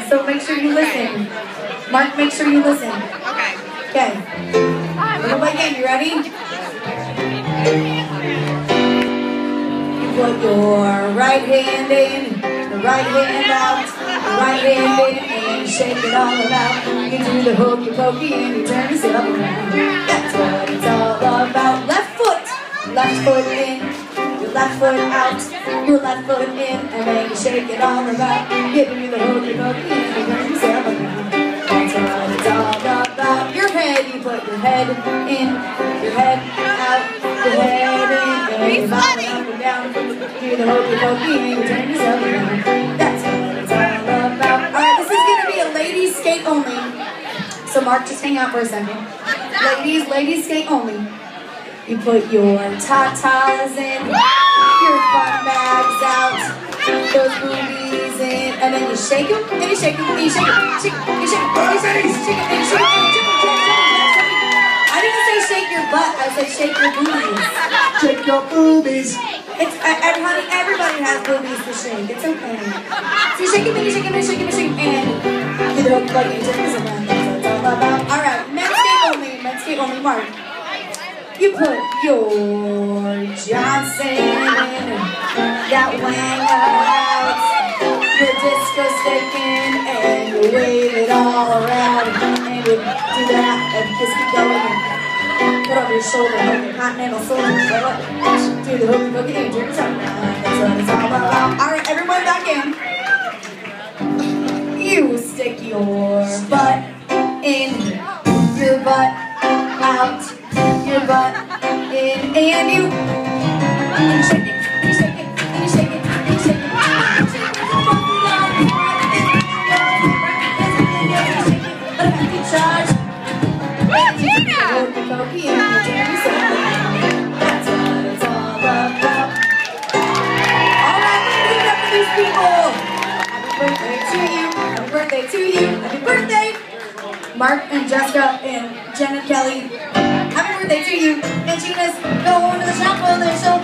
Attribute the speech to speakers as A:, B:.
A: so make sure you listen. Mark, make sure you listen.
B: Okay.
A: Okay. We're gonna play a game. You ready? You put your right hand in, the right hand out, the right hand in, and you shake it all about. You do the hokey pokey and you turn yourself around. That's what it's all about. Left foot in, your left foot out, your left foot in, and then you shake it all about. You do the hokey pokey and you turn yourself around. That's what it's all about. Your head, you put your head in, your head out, your head in, and you bob it up and down. Do the hokey pokey and you turn yourself around. That's what it's all about. Alright, this is going to be a ladies skate only. So Mark, just hang out for a second. Ladies skate only. You put your tatas in, your fun bags out, those boobies in, and then you shake them, and you shake them, and you shake them, shake them, and you shake them, and you shake them, and you shake them, and you shake them. I didn't say shake your butt, I said shake your boobies.
C: Shake your boobies.
A: It's, honey, everybody has boobies to shake, it's okay. So you shake them, and you shake them, and you shake them, and you shake them, and you do it like you turn this around. That's all about. Alright, men's skate only, Mark. You put your Johnson in, that wang out, your disco stick in, and you wave it all around, and you do that, and just keep going, and put over your shoulder, like a continental soldier, do the hokey pokey, and turn yourself around. That's what it's all about. Alright, everyone back in. You stick your butt in, your butt out, your butt in, and you shake it, and you shake it, and you shake it, and you shake it, and you shake it. But if you charge,
B: Gina!
A: That's what it's all about. Alright, let's give it up for these people. Happy birthday to you, happy birthday to you, happy birthday, Mark and Jessica and Jen and Kelly. Happy birthday to you. And Gina's going to the shop on their show.